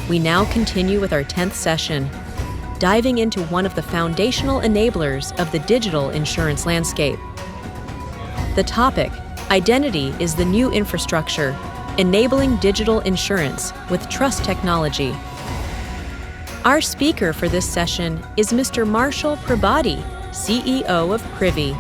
We now continue with our 10th session, diving into one of the foundational enablers of the digital insurance landscape. The topic, Identity is the New Infrastructure, Enabling Digital Insurance with Trust Technology. Our speaker for this session is Mr. Marshall Prabhati, CEO of Privy.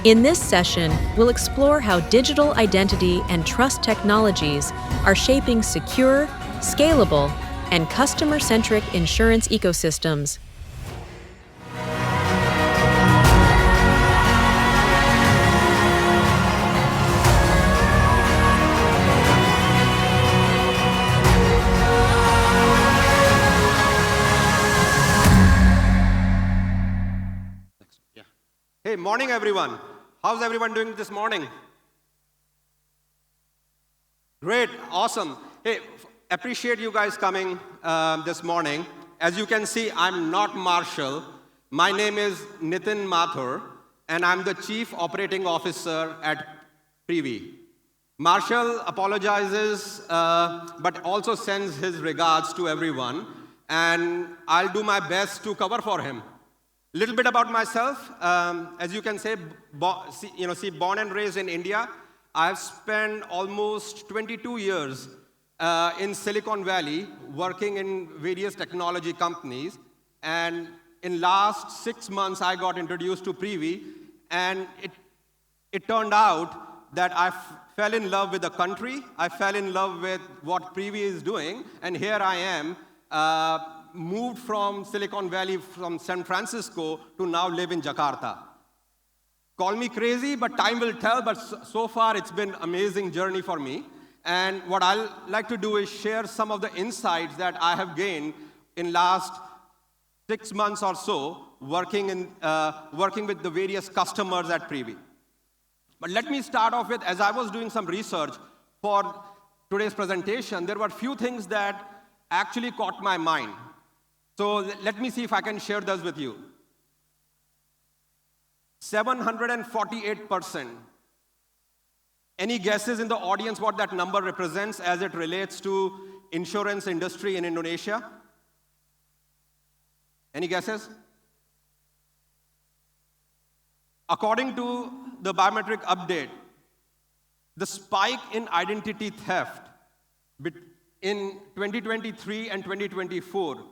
In this session, we'll explore how digital identity and trust technologies are shaping secure, scalable, and customer-centric insurance ecosystems. Hey, morning everyone. How's everyone doing this morning? Great, awesome. Hey, appreciate you guys coming this morning. As you can see, I'm not Marshall. My name is Nitin Mathur, and I'm the Chief Operating Officer at Privy. Marshall apologizes, but also sends his regards to everyone, and I'll do my best to cover for him. A little bit about myself. As you can see, born and raised in India. I've spent almost 22 years in Silicon Valley working in various technology companies. And in last 6 months, I got introduced to Privy. And it turned out that I fell in love with the country. I fell in love with what Privy is doing. And here I am. Moved from Silicon Valley, from San Francisco, to now live in Jakarta. Call me crazy, but time will tell, but so far it's been an amazing journey for me. And what I'd like to do is share some of the insights that I have gained in last 6 months or so, working with the various customers at Privy. But let me start off with, as I was doing some research for today's presentation, there were a few things that actually caught my mind. So let me see if I can share those with you. 748%. Any guesses in the audience what that number represents as it relates to insurance industry in Indonesia? Any guesses? According to the biometric update, the spike in identity theft in 2023 and 2024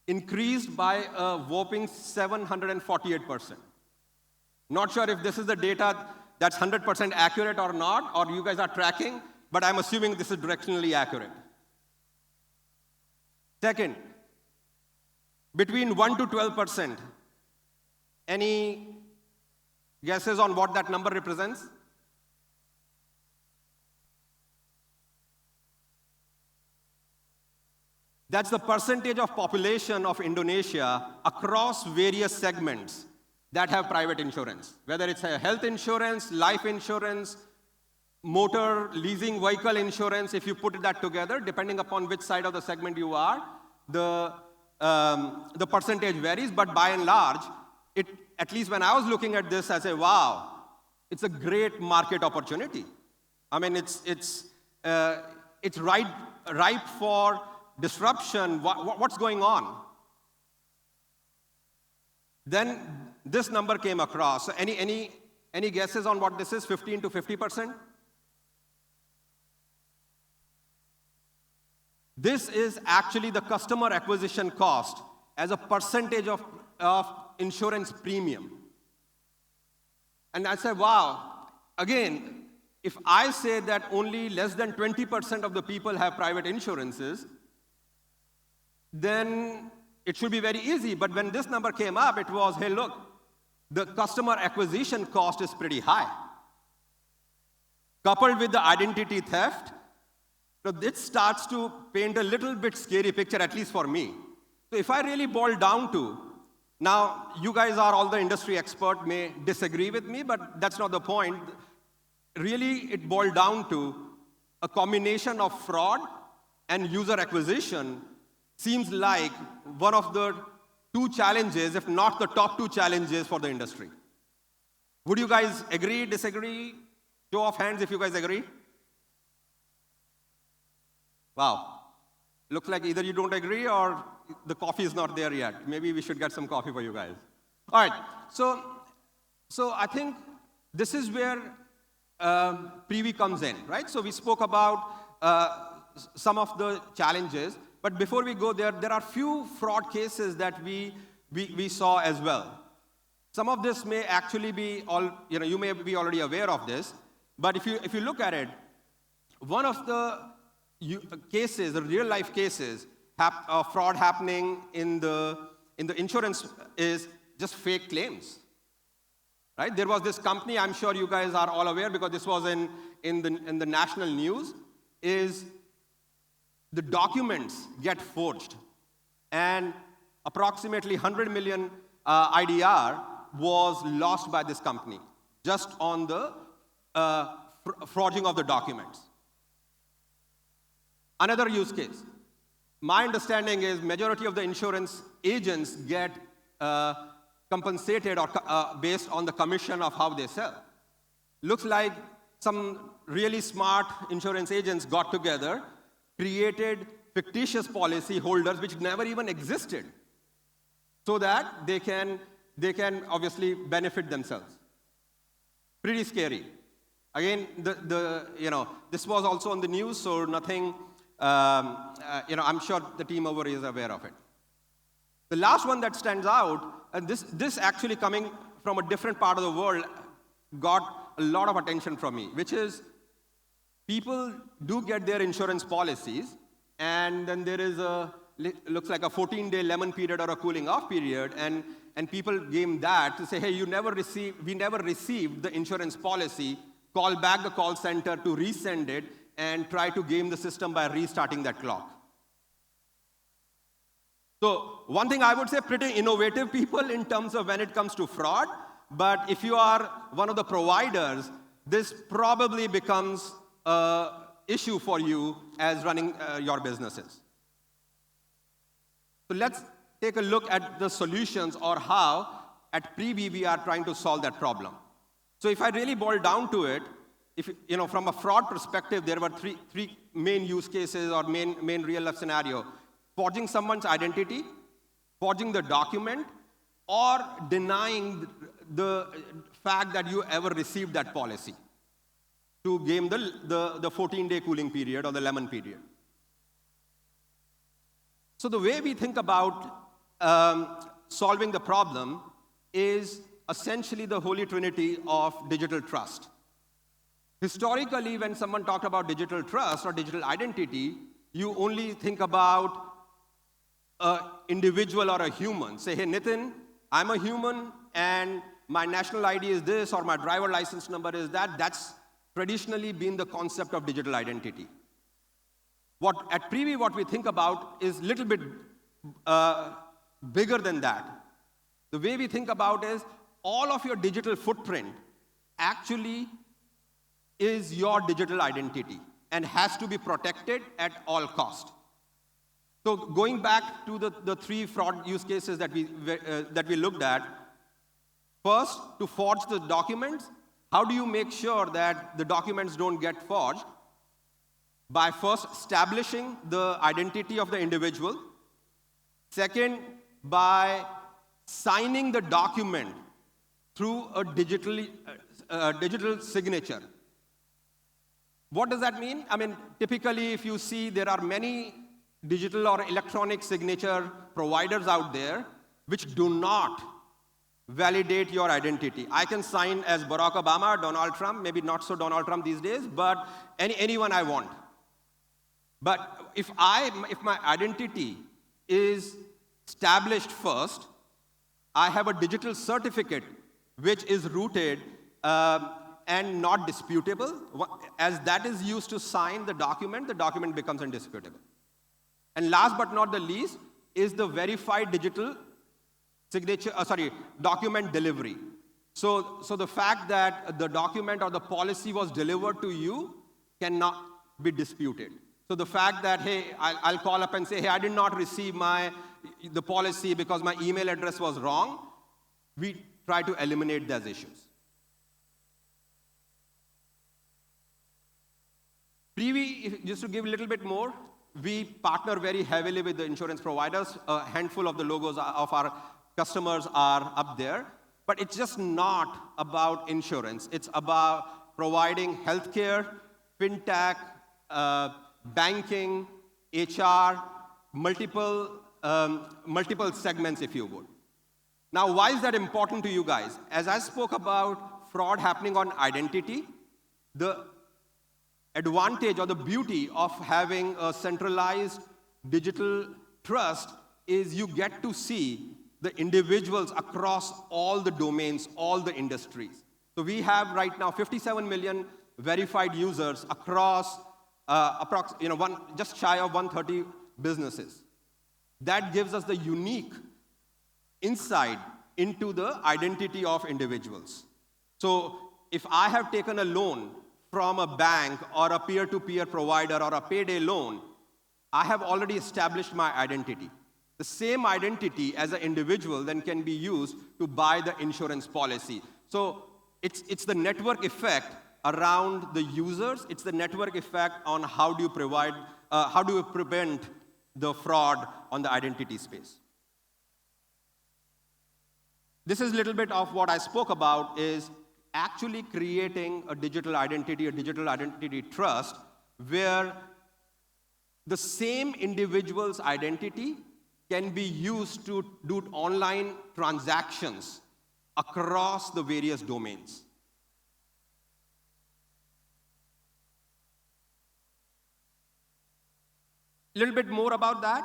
increased by a whopping 748%. Not sure if this is the data that's 100% accurate or not, or you guys are tracking, but I'm assuming this is directionally accurate. Second, between 1 to 12%. Any guesses on what that number represents? That's the percentage of population of Indonesia across various segments that have private insurance. Whether it's a health insurance, life insurance, motor, leasing, vehicle insurance, if you put that together, depending upon which side of the segment you are, the percentage varies, but by and large, at least when I was looking at this, I say, wow, it's a great market opportunity. I mean, it's ripe for disruption. What's going on? Then this number came across. So any guesses on what this is? 15 to 50%? This is actually the customer acquisition cost as a percentage of insurance premium. And I said, wow, again, if I say that only less than 20% of the people have private insurances, then it should be very easy. But when this number came up, it was, hey, look, the customer acquisition cost is pretty high. Coupled with the identity theft, so this starts to paint a little bit scary picture, at least for me. So if I really boil down to, now you guys are all the industry expert, may disagree with me, but that's not the point. Really, it boiled down to a combination of fraud and user acquisition seems like one of the 2 challenges, if not the top 2 challenges for the industry. Would you guys agree, disagree? Show of hands if you guys agree. Wow. Looks like either you don't agree or the coffee is not there yet. Maybe we should get some coffee for you guys. All right, so I think this is where Privy comes in, right? So we spoke about some of the challenges, but before we go there, there are few fraud cases that we saw as well. Some of this may actually be you may be already aware of this, but if you look at it, one of the cases, the real life cases of fraud happening in the insurance is just fake claims. Right? There was this company, I'm sure you guys are all aware because this was in the national news, is the documents get forged. And approximately 100 million IDR was lost by this company just on the forging of the documents. Another use case. My understanding is majority of the insurance agents get compensated or based on the commission of how they sell. Looks like some really smart insurance agents got together, created fictitious policy holders which never even existed, so that they can obviously benefit themselves. Pretty scary. Again, this was also on the news, so nothing. I'm sure the team over is aware of it. The last one that stands out, and this actually coming from a different part of the world, got a lot of attention from me, which is people do get their insurance policies, and then there is looks like a 14-day lemon period or a cooling off period, and people game that to say, hey, we never received the insurance policy, call back the call center to resend it, and try to game the system by restarting that clock. So one thing I would say, pretty innovative people in terms of when it comes to fraud, but if you are one of the providers, this probably becomes an issue for you as running your businesses. So let's take a look at the solutions or how at Privy we are trying to solve that problem. So if I really boil down to it, from a fraud perspective, there were three main use cases or main real life scenario. Forging someone's identity, forging the document, or denying the fact that you ever received that policy to game the 14-day cooling period or the lemon period. So the way we think about solving the problem is essentially the holy trinity of digital trust. Historically, when someone talked about digital trust or digital identity, you only think about an individual or a human. Say, hey, Nitin, I'm a human, and my national ID is this, or my driver license number is that. That's traditionally been the concept of digital identity. At Privy, what we think about is a little bit bigger than that. The way we think about is all of your digital footprint actually is your digital identity and has to be protected at all cost. So going back to the three fraud use cases that we looked at, first, to forge the documents, how do you make sure that the documents don't get forged? By first establishing the identity of the individual. Second, by signing the document through a digital signature. What does that mean? I mean, typically, if you see, there are many digital or electronic signature providers out there which do not validate your identity. I can sign as Barack Obama, Donald Trump, maybe not so Donald Trump these days, but anyone I want. But if my identity is established first, I have a digital certificate which is rooted and not disputable. As that is used to sign the document becomes indisputable. And last but not the least is the verified digital signature, document delivery. So the fact that the document or the policy was delivered to you cannot be disputed. So the fact that, hey, I'll call up and say, hey, I did not receive the policy because my email address was wrong, we try to eliminate those issues. Privy, just to give a little bit more, we partner very heavily with the insurance providers. A handful of the logos of our customers are up there. But it's just not about insurance. It's about providing healthcare, fintech, banking, HR, multiple segments, if you would. Now, why is that important to you guys? As I spoke about fraud happening on identity, the advantage or the beauty of having a centralized digital trust is you get to see the individuals across all the domains, all the industries. So we have right now 57 million verified users across just shy of 130 businesses. That gives us the unique insight into the identity of individuals. So if I have taken a loan from a bank or a peer-to-peer provider or a payday loan, I have already established my identity. The same identity as an individual then can be used to buy the insurance policy. So it's the network effect around the users. It's the network effect on how do you prevent the fraud on the identity space. This is a little bit of what I spoke about is actually creating a digital identity trust where the same individual's identity can be used to do online transactions across the various domains. A little bit more about that.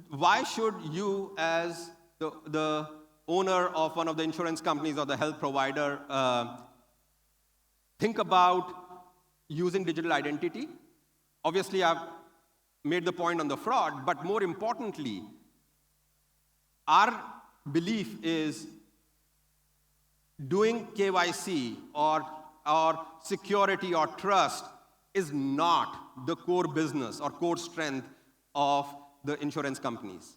Why should you, as the owner of one of the insurance companies or the health provider, think about using digital identity? Obviously, I've made the point on the fraud, but more importantly, our belief is doing KYC or security or trust is not the core business or core strength of the insurance companies.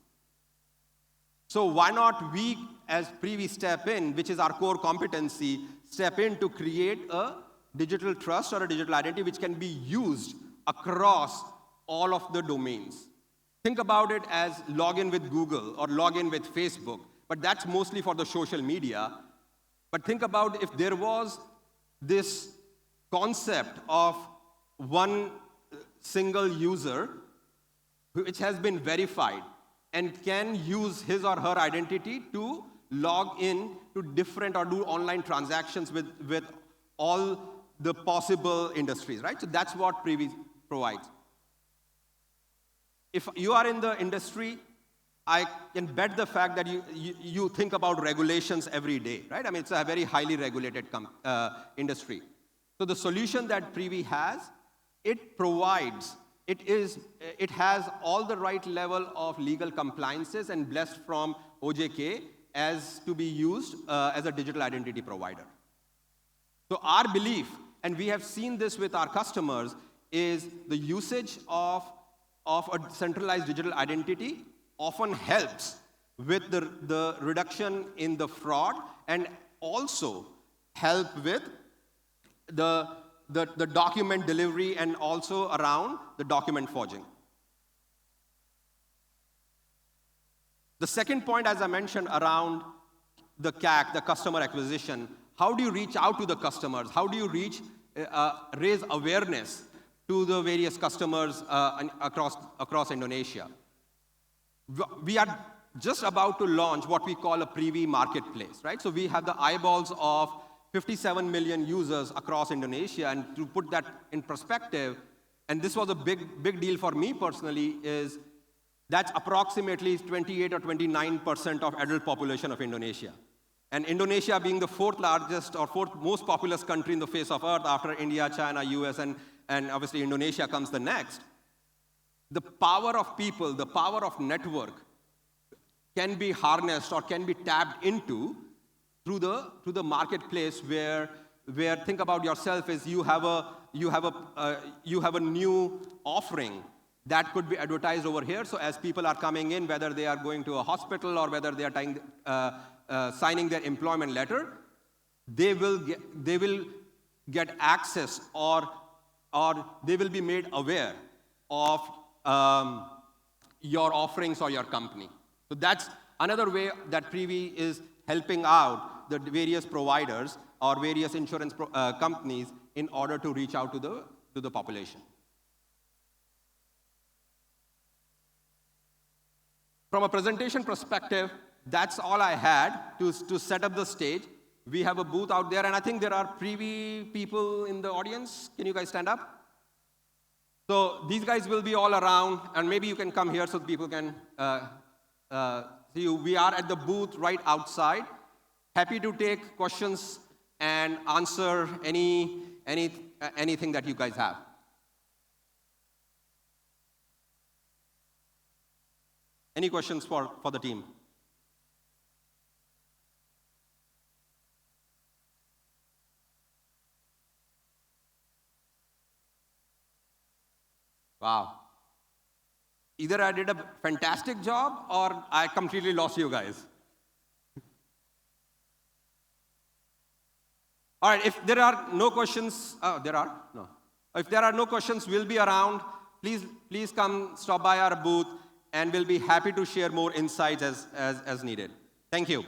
So why not we, as Privy, step in, which is our core competency, step in to create a digital trust or a digital identity which can be used across all of the domains. Think about it as login with Google or login with Facebook, but that's mostly for the social media. But think about if there was this concept of one single user which has been verified and can use his or her identity to log in to different or do online transactions with all the possible industries, right? So that's what Privy provides. If you are in the industry, I can bet the fact that you think about regulations every day, right? I mean, it's a very highly regulated industry. So the solution that Privy has, it has all the right level of legal compliances and blessed from OJK as to be used as a digital identity provider. So our belief, and we have seen this with our customers, is the usage of a centralized digital identity often helps with the reduction in the fraud and also help with the document delivery and also around the document forging. The second point, as I mentioned, around the CAC, the customer acquisition, how do you reach out to the customers? How do you raise awareness to the various customers across Indonesia? We are just about to launch what we call a Privy marketplace, right? So we have the eyeballs of 57 million users across Indonesia, and to put that in perspective, and this was a big deal for me personally, is that's approximately 28 or 29% of adult population of Indonesia. And Indonesia being the fourth largest or fourth most populous country in the face of earth after India, China, US, and obviously Indonesia comes the next. The power of people, the power of network can be harnessed or can be tapped into through the marketplace where think about yourself as you have a new offering that could be advertised over here. So as people are coming in, whether they are going to a hospital or whether they are signing their employment letter, they will get access or they will be made aware of your offerings or your company. So that's another way that Privy is helping out the various providers or various insurance companies in order to reach out to the population. From a presentation perspective, that's all I had to set up the stage. We have a booth out there, and I think there are Privy people in the audience. Can you guys stand up? So these guys will be all around, and maybe you can come here so people can see you. We are at the booth right outside. Happy to take questions and answer anything that you guys have. Any questions for the team? Wow. Either I did a fantastic job or I completely lost you guys. All right, if there are no questions, there are? No. If there are no questions, we'll be around. Please come stop by our booth, and we'll be happy to share more insights as needed. Thank you.